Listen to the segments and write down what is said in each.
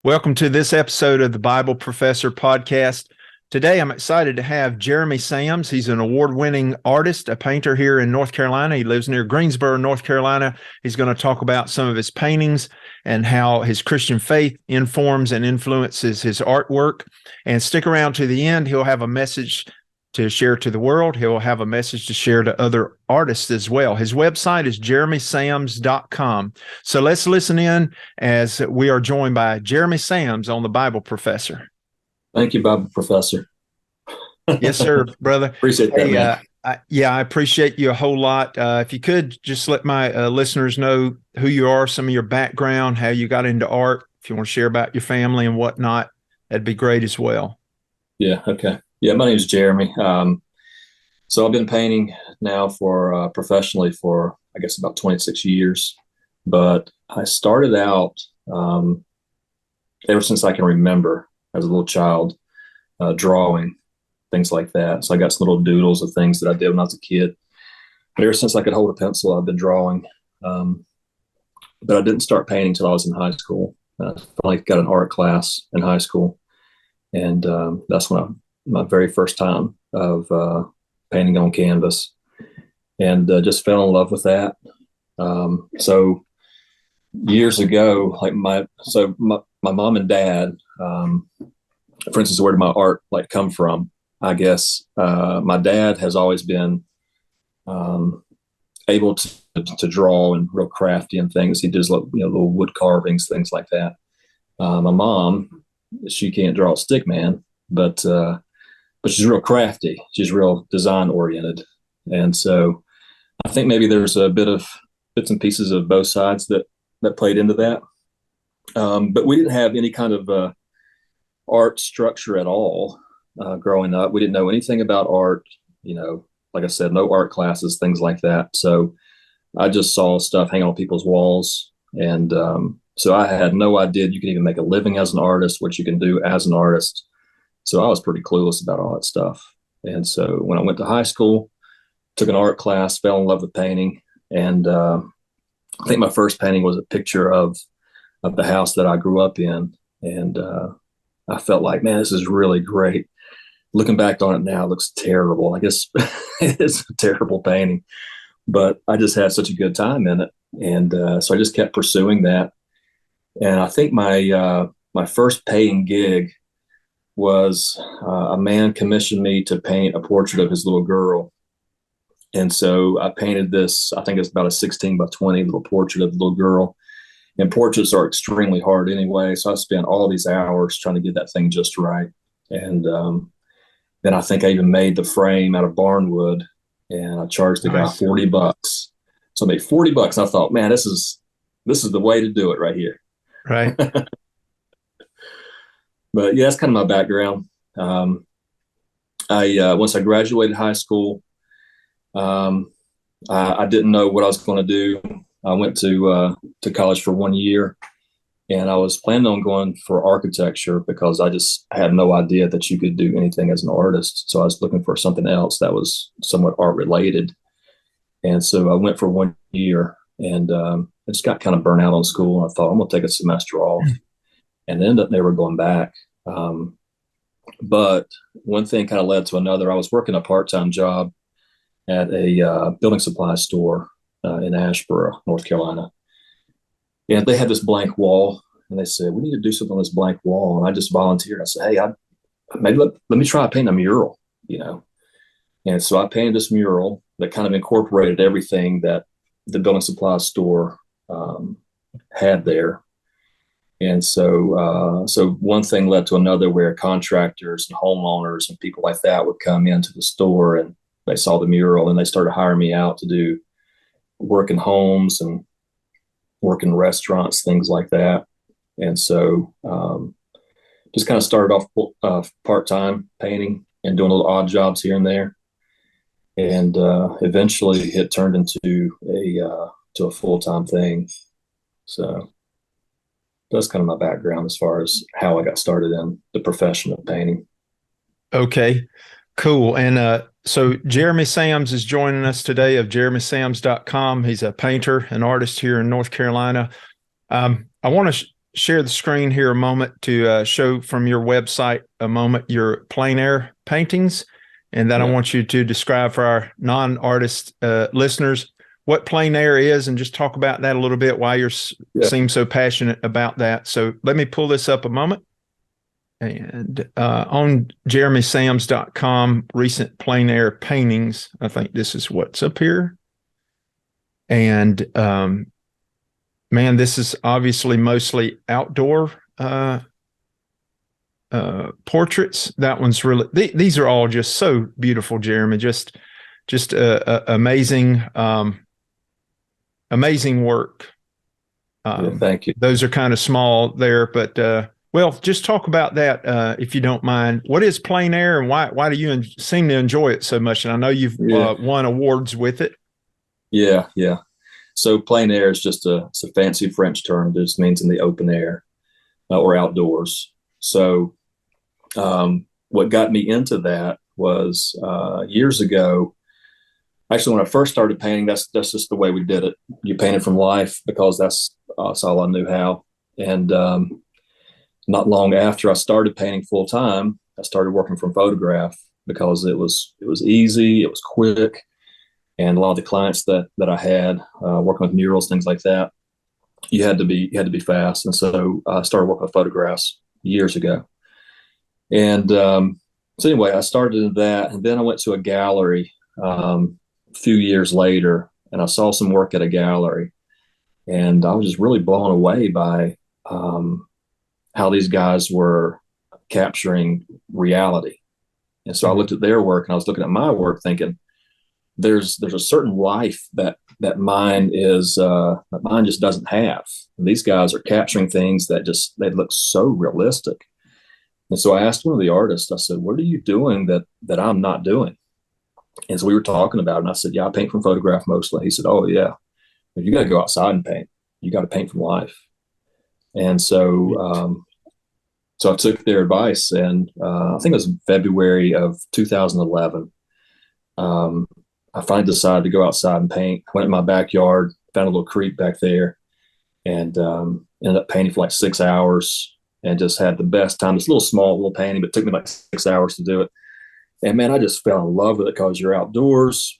Welcome to this episode of the Bible Professor Podcast. Today, I'm excited to have Jeremy Sams. He's an award-winning artist, a painter here in North Carolina. He lives near Greensboro, North Carolina. He's going to talk about some of his paintings and how his Christian faith informs and influences his artwork. And stick around to the end. He'll have a message to share to the world. He'll have a message to share to other artists as well. His website is jeremysams.com. So let's listen in as we are joined by Jeremy Sams on the Bible Professor. Thank you, Bible Professor. Yes, sir, brother. Appreciate that, man. I appreciate you a whole lot. If you could just let my listeners know who you are, some of your background, how you got into art. If you want to share about your family and whatnot, that'd be great as well. Yeah, okay. Yeah, my name is Jeremy. So I've been painting now for professionally for, I guess, about 26 years. But I started out ever since I can remember as a little child, drawing, things like that. So I got some little doodles of things that I did when I was a kid. But ever since I could hold a pencil, I've been drawing. But I didn't start painting until I was in high school. I finally got an art class in high school. And that's when my very first time of painting on canvas, and just fell in love with that. So years ago, like my mom and dad, for instance, where did my art come from? I guess my dad has always been able to draw and real crafty and things. He does little wood carvings, things like that. My mom, she can't draw a stick man, but she's real crafty. She's real design oriented. And so I think maybe there's a bits and pieces of both sides that played into that. But we didn't have any kind of art structure at all growing up. We didn't know anything about art, like I said, no art classes, things like that. So I just saw stuff hanging on people's walls. And so I had no idea you can even make a living as an artist, what you can do as an artist. So I was pretty clueless about all that stuff. And so when I went to high school, took an art class, fell in love with painting. And I think my first painting was a picture of the house that I grew up in. And I felt like, man, this is really great. Looking back on it now, it looks terrible. I guess it's a terrible painting, but I just had such a good time in it. And so I just kept pursuing that. And I think my first paying gig was a man commissioned me to paint a portrait of his little girl. And so I painted this, I think it's about a 16 by 20 little portrait of the little girl. And portraits are extremely hard anyway. So I spent all these hours trying to get that thing just right. And then I think I even made the frame out of barnwood, and I charged the guy $40. So I made $40. I thought, man, this is the way to do it right here. Right. But yeah, that's kind of my background. Once I graduated high school, I didn't know what I was going to do. I went to college for 1 year, and I was planning on going for architecture because I just had no idea that you could do anything as an artist. So I was looking for something else that was somewhat art related. And so I went for 1 year, and I just got kind of burnt out on school. And I thought, I'm going to take a semester off, and ended up never going back. But one thing kind of led to another. I was working a part-time job at a building supply store in Asheboro, North Carolina. And they had this blank wall, and they said, we need to do something on this blank wall. And I just volunteered. I said, hey, maybe let me try painting a mural, And so I painted this mural that kind of incorporated everything that the building supply store had there. And so one thing led to another, where contractors and homeowners and people like that would come into the store, and they saw the mural, and they started hiring me out to do work in homes and work in restaurants, things like that. And so just kind of started off part-time painting and doing little odd jobs here and there. And eventually it turned into a full-time thing. So that's kind of my background as far as how I got started in the profession of painting. Okay, cool. And so Jeremy Sams is joining us today of jeremysams.com. He's a painter, an artist here in North Carolina. I want to share the screen here a moment to show from your website a moment your plein air paintings, and then I want you to describe for our non-artist listeners what plein air is, and just talk about that a little bit, why you seem so passionate about that. So let me pull this up a moment. And on jeremysams.com, recent plein air paintings, I think this is what's up here. And man, this is obviously mostly outdoor portraits. That one's really, these are all just so beautiful, Jeremy. Just amazing, amazing work. Thank you. Those are kind of small there, but well, just talk about that if you don't mind. What is plein air, and why do you seem to enjoy it so much? And I know you've won awards with it. Yeah. So plein air is just it's a fancy French term. It just means in the open air or outdoors. So what got me into that was years ago. Actually, when I first started painting, that's just the way we did it. You painted from life because that's all I knew how. And not long after I started painting full time, I started working from photograph because it was easy, it was quick, and a lot of the clients that I had working with murals, things like that, you had to be fast. And so I started working with photographs years ago. And so anyway, I started that, and then I went to a gallery a few years later, and I saw some work at a gallery, and I was just really blown away by how these guys were capturing reality. And so I looked at their work, and I was looking at my work thinking, there's a certain life that mine just doesn't have. And these guys are capturing things that they look so realistic. And so I asked one of the artists, I said, what are you doing that I'm not doing? And so we were talking about it, and I said, yeah, I paint from photograph mostly. He said, oh yeah, but you got to go outside and paint. You got to paint from life. And so so I took their advice, and I think it was in February of 2011. I finally decided to go outside and paint. I went in my backyard, found a little creek back there, and ended up painting for like 6 hours, and just had the best time. It's a little painting, but it took me like 6 hours to do it. And man, I just fell in love with it because you're outdoors,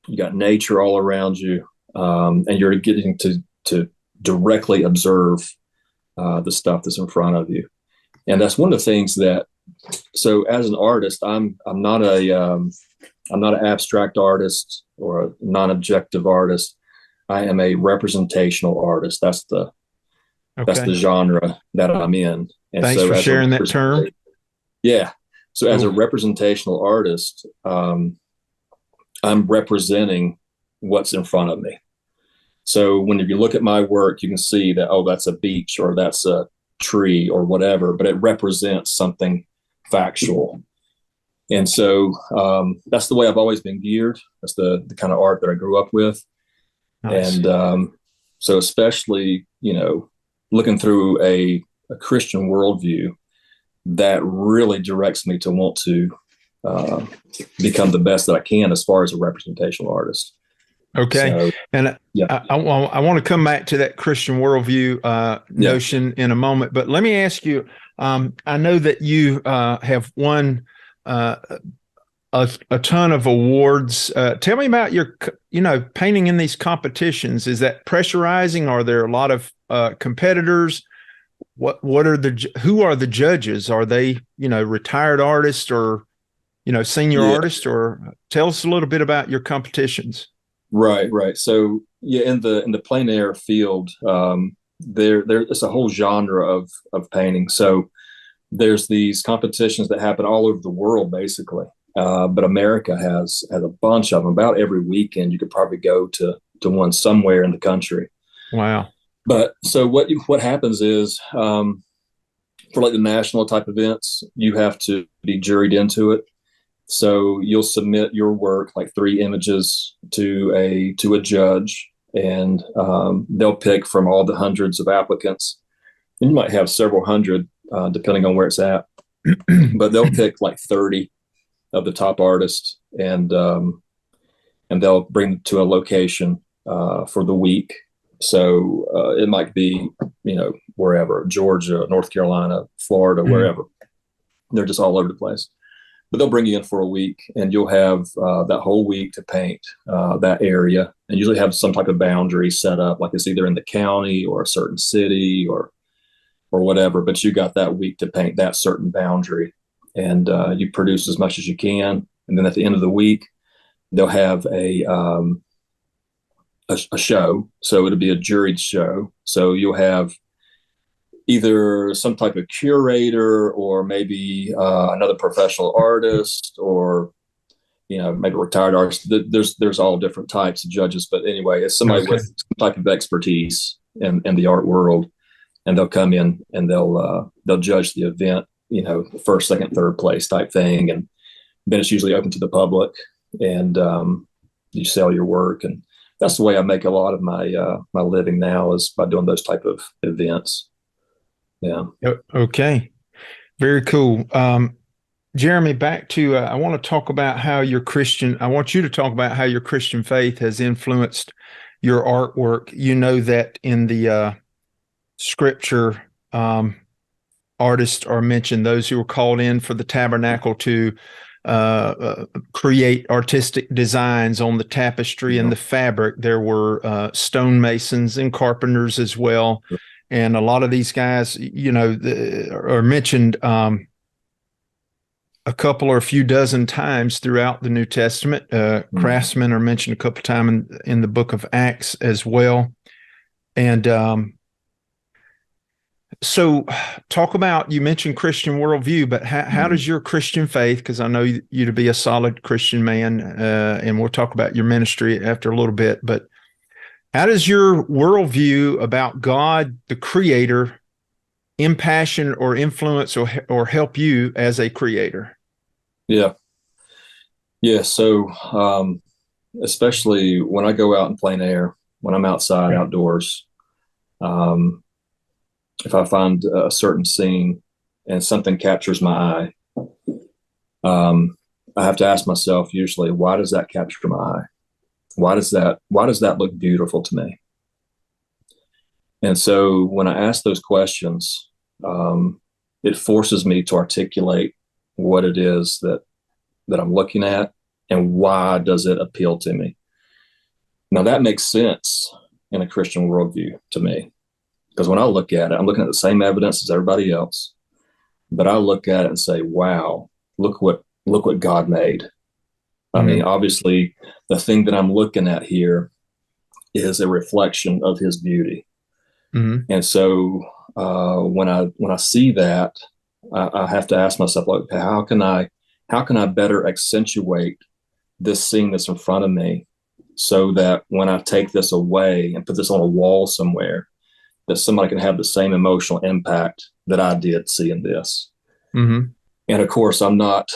you got nature all around you, and you're getting to directly observe the stuff that's in front of you. And that's one of the things so as an artist, I'm not an abstract artist or a non-objective artist. I am a representational artist. That's the genre that I'm in. And thanks for sharing that term. Yeah. So as a representational artist, I'm representing what's in front of me. So if you look at my work, you can see that, that's a beach or that's a tree or whatever, but it represents something factual. And so that's the way I've always been geared. That's the kind of art that I grew up with. Nice. And so especially, looking through a Christian worldview, that really directs me to want to become the best that I can as far as a representational artist. Okay. So, and I want to come back to that Christian worldview notion in a moment, but let me ask you, I know that you have won a ton of awards. Tell me about your, painting in these competitions. Is that pressurizing? Are there a lot of competitors? Who are the judges? Are they, retired artists or, senior artists? Or tell us a little bit about your competitions. Right. So in the plein air field, there's a whole genre of painting. So there's these competitions that happen all over the world, basically. But America has a bunch of them. About every weekend, you could probably go to one somewhere in the country. Wow. But so what happens is, for like the national type events, you have to be juried into it. So you'll submit your work, like 3 images, to a judge, and they'll pick from all the hundreds of applicants. And you might have several hundred, depending on where it's at, but they'll pick like 30 of the top artists, and they'll bring them to a location for the week. So it might be, wherever, Georgia, North Carolina, Florida, wherever. They're just all over the place. But they'll bring you in for a week, and you'll have that whole week to paint that area, and usually have some type of boundary set up, like it's either in the county or a certain city or whatever. But you got that week to paint that certain boundary, and you produce as much as you can. And then at the end of the week, they'll have a show. So it'll be a juried show. So you'll have either some type of curator, or maybe another professional artist, or maybe retired artist. There's all different types of judges, but anyway, it's somebody with some type of expertise in the art world, and they'll come in and they'll judge the event, first, second, third place type thing, and then it's usually open to the public, and you sell your work, and that's the way I make a lot of my my living now, is by doing those type of events. Yeah. Okay. Very cool. Jeremy, back to, I want to talk about how I want you to talk about how your Christian faith has influenced your artwork. You know that in the scripture, artists are mentioned, those who were called in for the tabernacle to create artistic designs on the tapestry and the fabric. There were stonemasons and carpenters as well. And a lot of these guys, are mentioned a couple or a few dozen times throughout the New Testament. Craftsmen are mentioned a couple of times in the book of Acts as well. And so talk about, you mentioned Christian worldview, but how does your Christian faith, because I know you to be a solid Christian man, and we'll talk about your ministry after a little bit, but how does your worldview about God, the creator, impassion or influence or help you as a creator? Yeah. So, especially when I go out in plein air, when I'm outside, outdoors, if I find a certain scene and something captures my eye, I have to ask myself usually, why does that capture my eye? Why does that look beautiful to me? And so when I ask those questions, it forces me to articulate what it is that I'm looking at, and why does it appeal to me. Now that makes sense in a Christian worldview to me, because when I look at it, I'm looking at the same evidence as everybody else, but I look at it and say, wow, look what God made. I mean, obviously, the thing that I'm looking at here is a reflection of His beauty. And so when I see that, I have to ask myself, like, okay, how can I better accentuate this scene that's in front of me, so that when I take this away and put this on a wall somewhere, that somebody can have the same emotional impact that I did seeing this. And of course, I'm not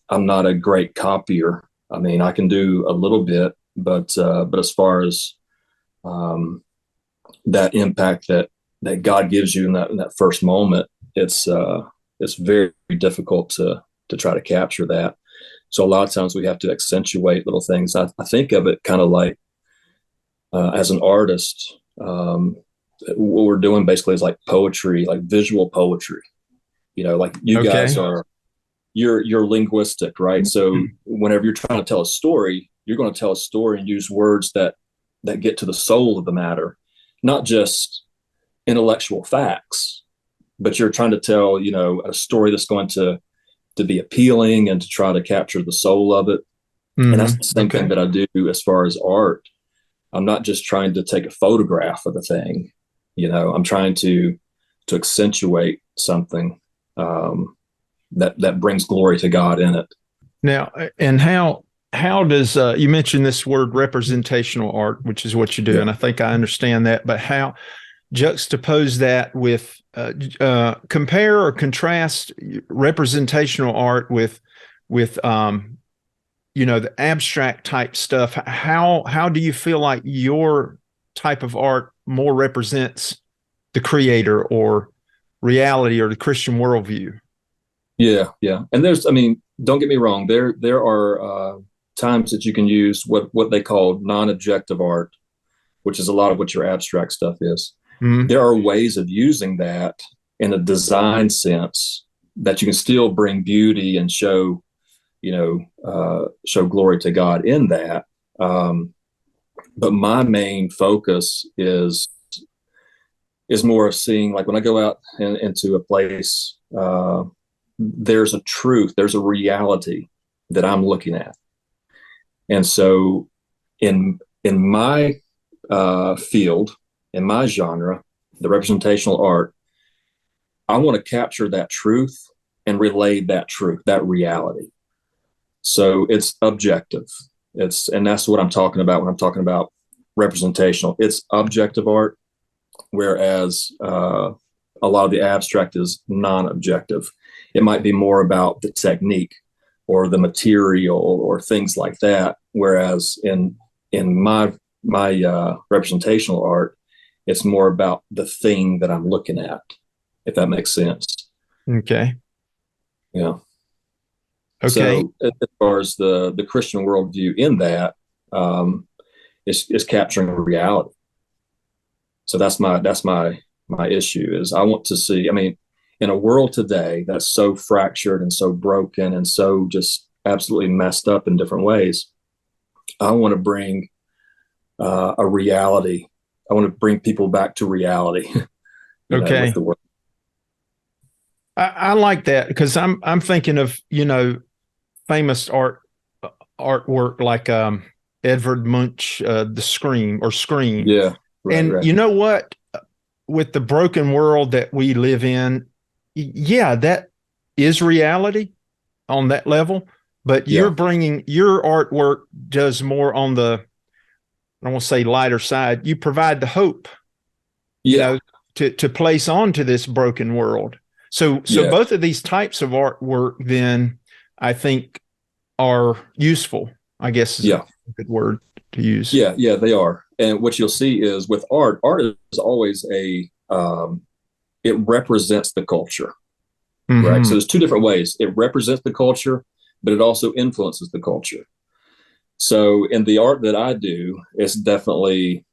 a great copier. I mean, I can do a little bit, but as far as that impact that God gives you in that first moment, it's very difficult to try to capture that. So a lot of times we have to accentuate little things. I think of it kind of like as an artist, what we're doing basically is like poetry, like visual poetry. Like you guys are. You're linguistic, right? So whenever you're trying to tell a story, you're going to tell a story and use words that get to the soul of the matter, not just intellectual facts, but you're trying to tell, a story that's going to be appealing and to try to capture the soul of it. And that's the same thing that I do as far as art. I'm not just trying to take a photograph of the thing, I'm trying to accentuate something that brings glory to God in it. Now, and how does you mentioned this word representational art, which is what you do, and I think I understand that, but how juxtapose that with compare or contrast representational art with the abstract type stuff? How do you feel like your type of art more represents the creator or reality or the Christian worldview? Yeah. And don't get me wrong. There are times that you can use what they call non-objective art, which is a lot of what your abstract stuff is. Mm-hmm. There are ways of using that in a design sense that you can still bring beauty and show, show glory to God in that. But my main focus is more of seeing, like when I go out into a place, there's a truth, there's a reality that I'm looking at. And so in my field, in my genre, the representational art, I want to capture that truth and relay that truth, that reality. So it's objective. And that's what I'm talking about when I'm talking about representational. It's objective art, whereas a lot of the abstract is non-objective. It might be more about the technique or the material or things like that. Whereas in my representational art, it's more about the thing that I'm looking at, if that makes sense. Okay. Yeah. Okay. So as far as the Christian worldview in that, is capturing reality. So that's my issue is I want to see, I mean, in a world today that's so fractured and so broken and so just absolutely messed up in different ways, I want to bring a reality. I want to bring people back to reality. Okay. With the world. I like that because I'm thinking of, famous artwork like Edvard Munch, The Scream or Scream. Yeah. Right, and right. You know what? With the broken world that we live in, yeah, that is reality on that level. But you're bringing your artwork does more on the, I don't want to say lighter side. You provide the hope, to place onto this broken world. So both of these types of artwork, then I think are useful, I guess is a good word to use. Yeah, they are. And what you'll see is with art is always it represents the culture, right? So there's two different ways. It represents the culture, but it also influences the culture. So in the art that I do, it's definitely,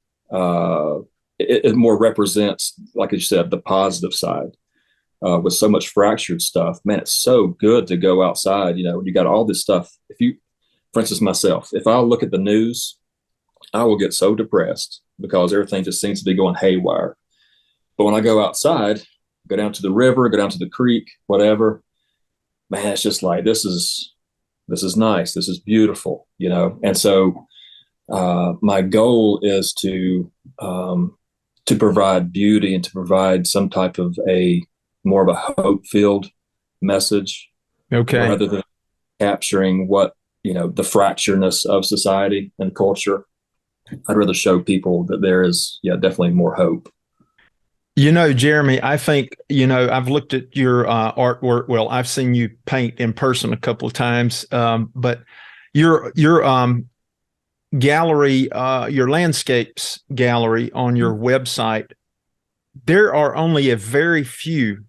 it more represents, like you said, the positive side. With so much fractured stuff, man, it's so good to go outside. You got all this stuff. For instance, myself, if I look at the news, I will get so depressed because everything just seems to be going haywire. But when I go outside, go down to the river, go down to the creek, whatever, man, it's just like, this is nice. This is beautiful, And so my goal is to provide beauty and to provide some type of more of a hope-filled message. Okay. Rather than capturing what, the fractureness of society and culture. I'd rather show people that there is, definitely more hope. Jeremy, I think, I've looked at your artwork. Well, I've seen you paint in person a couple of times, but your gallery, your landscapes gallery on your website, there are only a very few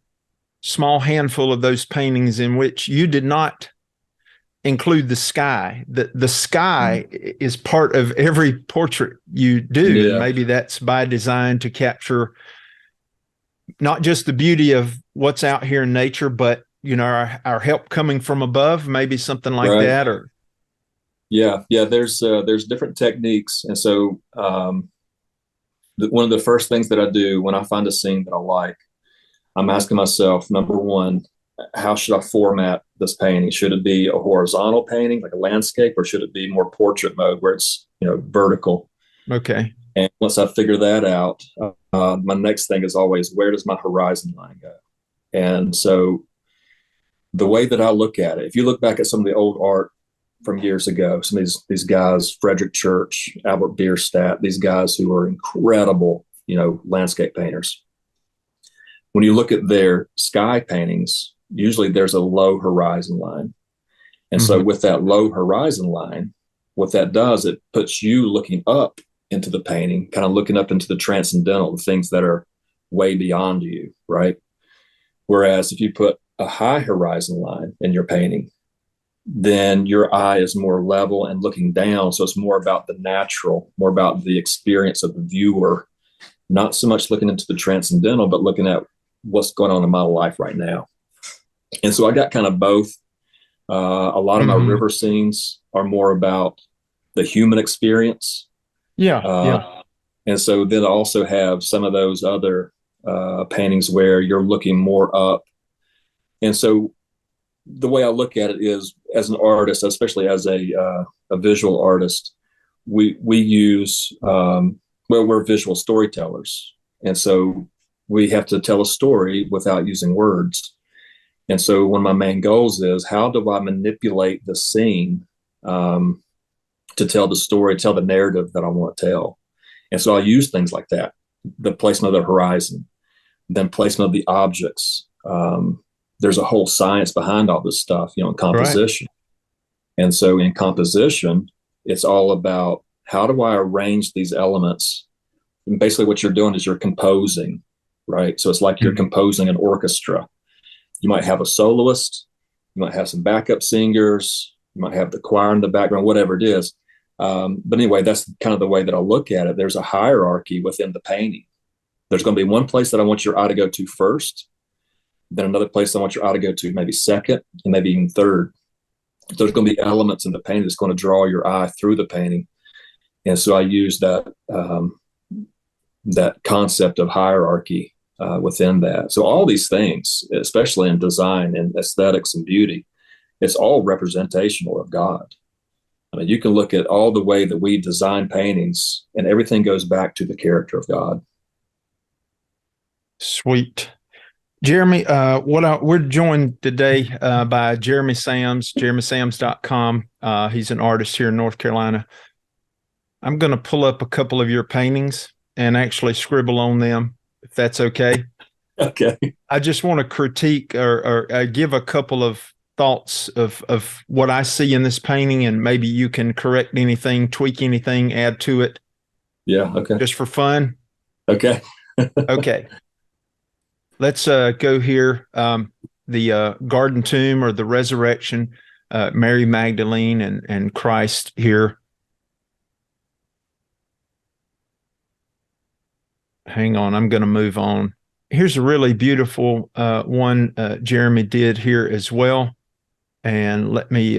small handful of those paintings in which you did not include the sky. The sky is part of every portrait you do. And maybe that's by design to capture not just the beauty of what's out here in nature, but our help coming from above, maybe something like that. Or there's different techniques. And so one of the first things that I do when I find a scene that I like, I'm asking myself, number one, how should I format this painting? Should it be a horizontal painting, like a landscape, or should it be more portrait mode where it's, vertical? Okay. And once I figure that out, my next thing is always, where does my horizon line go? And so the way that I look at it, if you look back at some of the old art from years ago, some of these guys, Frederick Church, Albert Bierstadt, these guys who are incredible, landscape painters. When you look at their sky paintings, usually there's a low horizon line. And so with that low horizon line, what that does, it puts you looking up into the painting, kind of looking up into the transcendental, the things that are way beyond you, right? Whereas if you put a high horizon line in your painting, then your eye is more level and looking down. So it's more about the natural, more about the experience of the viewer, not so much looking into the transcendental, but looking at what's going on in my life right now. And so I got kind of both. A lot of my river scenes are more about the human experience. Yeah. And so then I also have some of those other paintings where you're looking more up. And so the way I look at it is, as an artist, especially as a visual artist, we use we're visual storytellers, and so we have to tell a story without using words. And so one of my main goals is, how do I manipulate the scene to tell the story, tell the narrative that I want to tell? And so I use things like that: the placement of the horizon, then placement of the objects. There's a whole science behind all this stuff, in composition. Right. And so in composition, it's all about, how do I arrange these elements? And basically what you're doing is you're composing, right? So it's like you're composing an orchestra. You might have a soloist, you might have some backup singers, you might have the choir in the background, whatever it is. But anyway, that's kind of the way that I look at it. There's a hierarchy within the painting. There's going to be one place that I want your eye to go to first, then another place I want your eye to go to maybe second, and maybe even third. So there's going to be elements in the painting that's going to draw your eye through the painting. And so I use that that concept of hierarchy within that. So all these things, especially in design and aesthetics and beauty, it's all representational of God. I mean, you can look at all the way that we design paintings, and everything goes back to the character of God. Sweet. Jeremy, we're joined today by Jeremy Sams, jeremysams.com. He's an artist here in North Carolina. I'm going to pull up a couple of your paintings and actually scribble on them, if that's okay. Okay. I just want to critique or give a couple of thoughts of what I see in this painting, and maybe you can correct anything, tweak anything, add to it. Yeah, okay. Just for fun. Okay. Okay. Let's go here. The garden tomb, or the resurrection, Mary Magdalene and Christ here. Hang on, I'm going to move on. Here's a really beautiful one Jeremy did here as well. And let me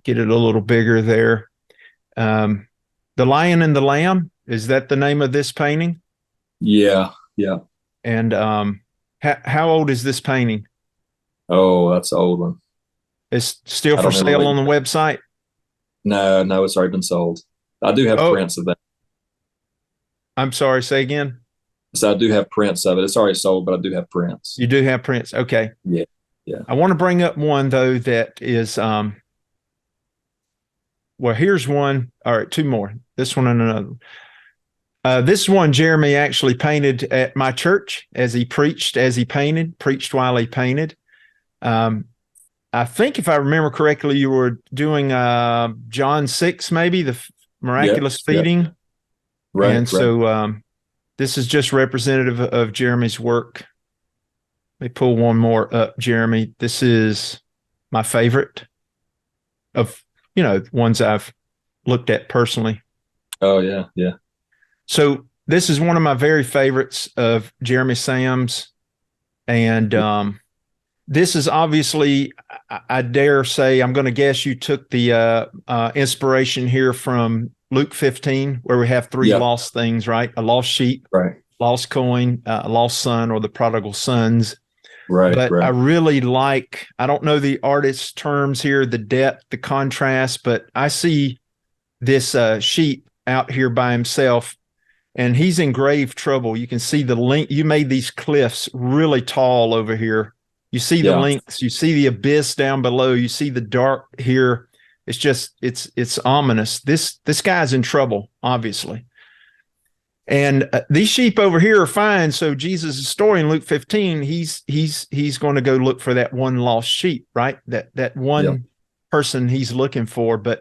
get it a little bigger there. The Lion and the Lamb, is that the name of this painting? Yeah. And how old is this painting? Oh, that's an old one. It's still for sale on the website? No, it's already been sold. I do have prints of that. I'm sorry, say again? So I do have prints of it. It's already sold, but I do have prints. You do have prints. Okay. Yeah. I want to bring up one, though, that is, well, here's one. All right, two more. This one and another. This one Jeremy actually painted at my church as he preached while he painted. I think, if I remember correctly, you were doing John 6, maybe, the miraculous feeding. Yep. Right. And so this is just representative of Jeremy's work. Let me pull one more up, Jeremy. This is my favorite of, ones I've looked at personally. Oh, yeah. So this is one of my very favorites of Jeremy Sams. And this is obviously, I dare say, I'm going to guess you took the inspiration here from Luke 15, where we have three lost things, right? A lost sheep, right? Lost coin, a lost son, or the prodigal sons. Right. But I really like, I don't know the artist's terms here, the depth, the contrast, but I see this sheep out here by himself, and he's in grave trouble. You can see the link. You made these cliffs really tall over here. You see the links, you see the abyss down below, you see the dark here. It's just, it's ominous. This guy's in trouble, obviously. And these sheep over here are fine. So Jesus' story in Luke 15, he's going to go look for that one lost sheep, right? That one person he's looking for. But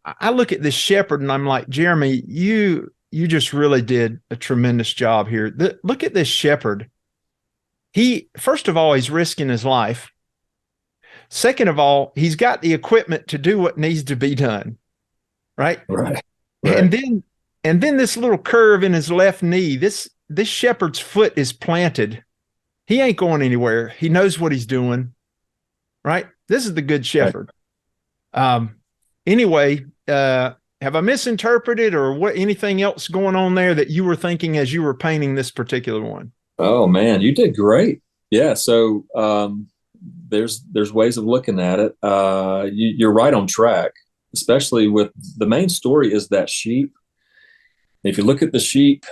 I look at this shepherd and I'm like, Jeremy, you just really did a tremendous job here. Look at this shepherd. First of all, he's risking his life. Second of all, he's got the equipment to do what needs to be done. Right. Right. And then this little curve in his left knee, this shepherd's foot is planted. He ain't going anywhere. He knows what he's doing. Right. This is the good shepherd. Right. Anyway, have I misinterpreted or what, anything else going on there that you were thinking as you were painting this particular one? Oh man, you did great. Yeah. So, there's ways of looking at it. You're right on track, especially with the main story is that sheep. If you look at the sheep,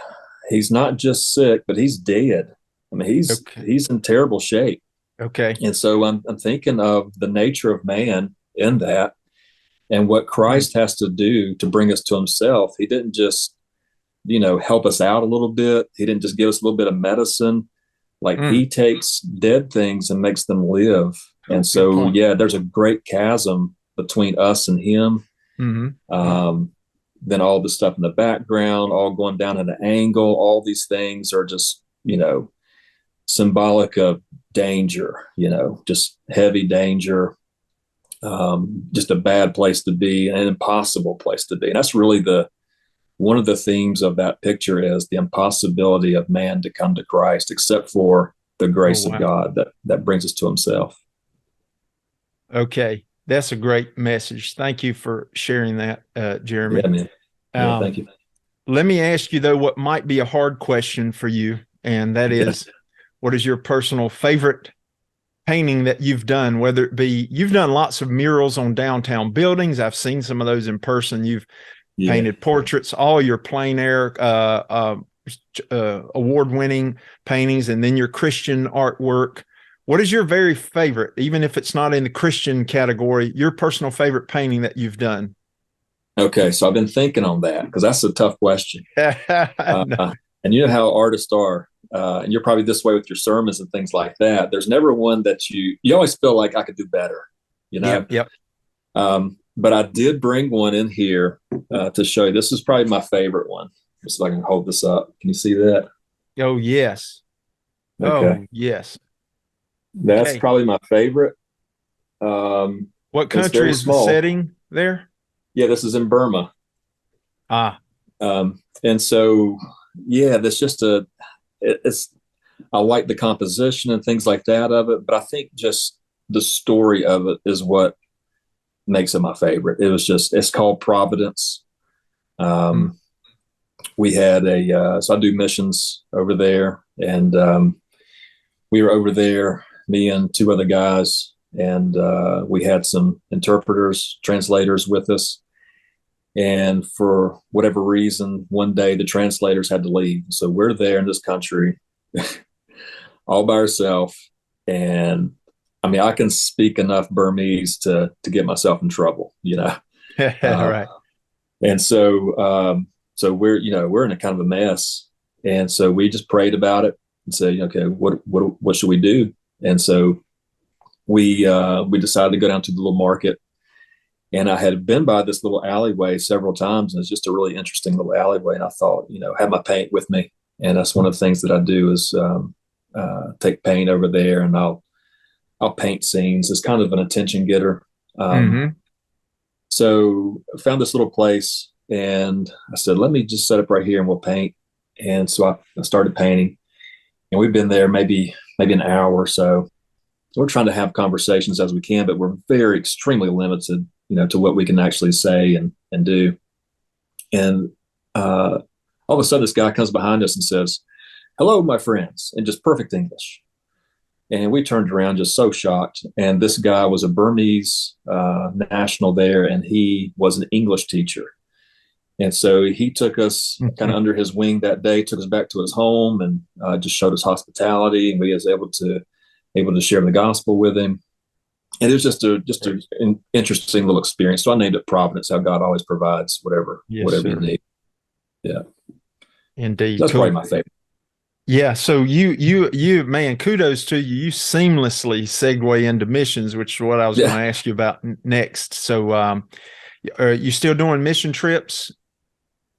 he's not just sick, but he's dead. I mean, he's in terrible shape. Okay. And so I'm thinking of the nature of man in that and what Christ has to do to bring us to himself. He didn't just, help us out a little bit. He didn't just give us a little bit of medicine. Like he takes dead things and makes them live. And so, there's a great chasm between us and him. Mm-hmm. Then all the stuff in the background, all going down at an angle, all these things are just, symbolic of danger, just heavy danger, just a bad place to be, an impossible place to be. And that's really one of the themes of that picture is the impossibility of man to come to Christ, except for the grace of God that brings us to himself. Okay. That's a great message. Thank you for sharing that, Jeremy. Yeah, man. Yeah, thank you. Let me ask you, though, what might be a hard question for you, and that is, what is your personal favorite painting that you've done, whether it be, you've done lots of murals on downtown buildings. I've seen some of those in person. You've painted portraits, all your Plein Air award-winning paintings, and then your Christian artwork. What is your very favorite, even if it's not in the Christian category, your personal favorite painting that you've done? Okay, so I've been thinking on that because that's a tough question. And you know how artists are, and you're probably this way with your sermons and things like that. There's never one that you always feel like I could do better, Yep. But I did bring one in here to show you. This is probably my favorite one. Just if I can hold this up. Can you see that? Oh, yes. Okay. Oh, yes. That's probably my favorite. What country is the setting there? Yeah, this is in Burma. And so, that's just I like the composition and things like that of it, but I think just the story of it is what makes it my favorite. It's called Providence. We had so I do missions over there, and we were over there, me and two other guys, and we had some interpreters, translators with us. And for whatever reason, one day the translators had to leave. So we're there in this country all by ourselves. And I mean, I can speak enough Burmese to get myself in trouble, Right. And so, we're in a kind of a mess. And so we just prayed about it and said, okay, what should we do? And so we decided to go down to the little market. And I had been by this little alleyway several times, and it's just a really interesting little alleyway. And I thought, have my paint with me. And that's one of the things that I do is take paint over there, and I'll paint scenes. It's kind of an attention getter. So I found this little place, and I said, let me just set up right here and we'll paint. And so I started painting, and we've been there maybe an hour or so. We're trying to have conversations as we can, but we're very extremely limited, to what we can actually say and do. And all of a sudden, this guy comes behind us and says, "Hello, my friends," in just perfect English. And we turned around just so shocked. And this guy was a Burmese national there, and he was an English teacher. And so he took us kind of under his wing that day, took us back to his home, and just showed us hospitality. And we was able to share the gospel with him. And it was just an interesting little experience. So I named it Providence, how God always provides whatever you need. Yeah. Indeed. That's probably my favorite. Yeah. So you, man, kudos to you. You seamlessly segue into missions, which is what I was going to ask you about next. So are you still doing mission trips?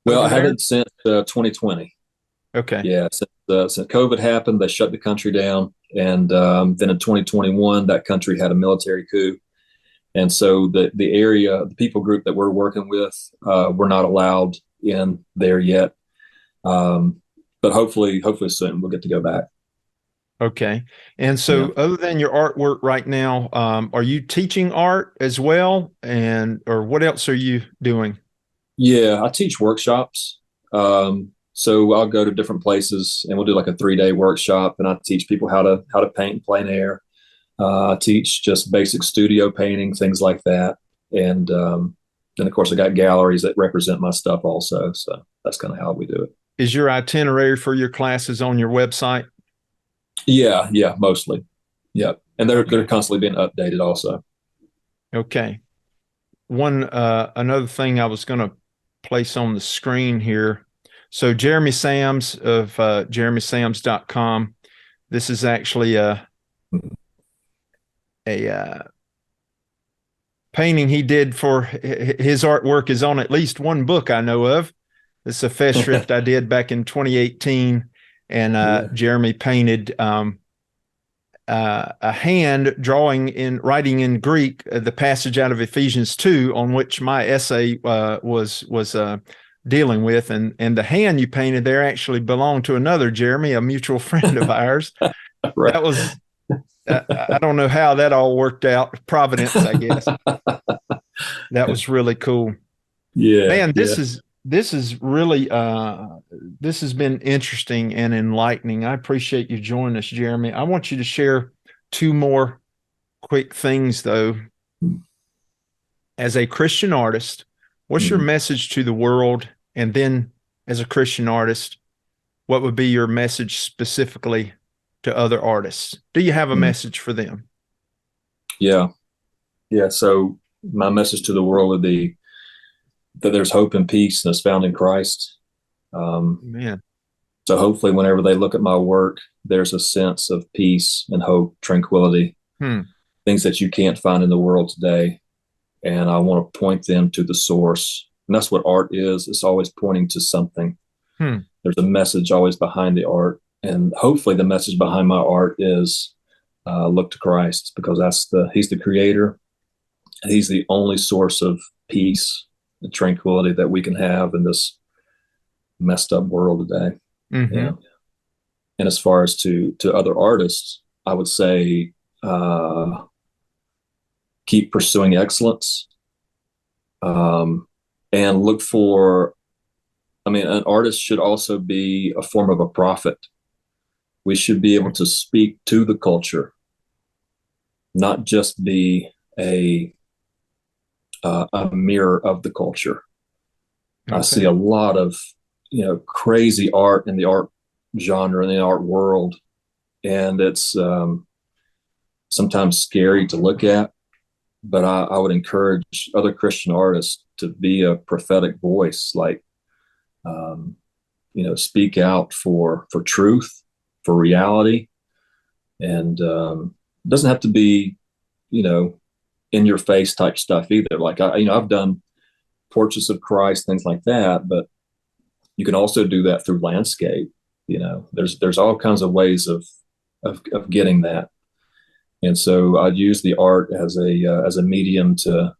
Well, I haven't since 2020. Okay. Yeah, since COVID happened, they shut the country down, and then in 2021, that country had a military coup, and so the area, the people group that we're working with, we're not allowed in there yet. But hopefully soon we'll get to go back. Okay. And Yeah. so other than your artwork right now, are you teaching art as well? Or what else are you doing? Yeah, I teach workshops. So I'll go to different places and we'll do like a 3-day workshop, and I teach people how to paint in plein air. I teach just basic studio painting, things like that. And then of course I got galleries that represent my stuff also. So that's kind of how we do it. Is your itinerary for your classes on your website? Yeah, mostly. Yeah. And they're constantly being updated also. Okay. Another thing I was going to place on the screen here. So Jeremy Sams of jeremysams.com. This is actually a painting he did for his artwork is on at least one book I know of. This is a festschrift I did back in 2018, and Jeremy painted a hand writing in Greek the passage out of Ephesians 2 on which my essay was dealing with, and the hand you painted there actually belonged to another Jeremy, a mutual friend of ours. Right. That was I don't know how that all worked out. Providence, I guess. That was really cool. Yeah, man. This is really this has been interesting and enlightening. I appreciate you joining us, Jeremy. I want you to share 2 more quick things though. As a Christian artist, what's your message to the world? And then as a Christian artist, what would be your message specifically to other artists? Do you have a message for them? Yeah. So my message to the world would be that there's hope and peace that's found in Christ. Man. So hopefully whenever they look at my work, there's a sense of peace and hope, tranquility, things that you can't find in the world today. And I want to point them to the source. And that's what art is. It's always pointing to something. There's a message always behind the art. And hopefully the message behind my art is look to Christ, because he's the creator. And he's the only source of peace and tranquility that we can have in this messed up world today. Yeah. And as far as to other artists, I would say keep pursuing excellence, and look for, an artist should also be a form of a prophet. We should be able to speak to the culture, not just be a mirror of the culture. Okay. I see a lot of crazy art in the art genre, in the art world, and it's sometimes scary to look at. But I would encourage other Christian artists to be a prophetic voice, like speak out for truth, for reality, and it doesn't have to be in your face type stuff either. Like I've done portraits of Christ, things like that, but you can also do that through landscape. There's all kinds of ways of getting that. And so I'd use the art as a medium to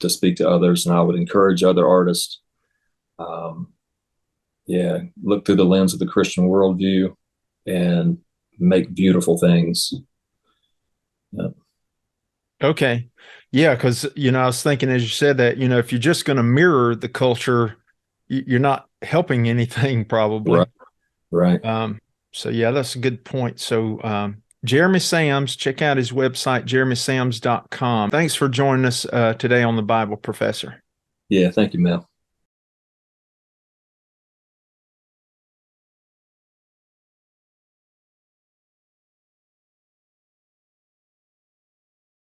speak to others, and I would encourage other artists, look through the lens of the Christian worldview and make beautiful things. Yeah. Okay. Yeah, because I was thinking as you said that, if you're just going to mirror the culture, you're not helping anything probably. Right. So yeah, that's a good point. So Jeremy Sams, check out his website, jeremysams.com. Thanks for joining us today on The Bible Professor. Yeah, thank you, Mel.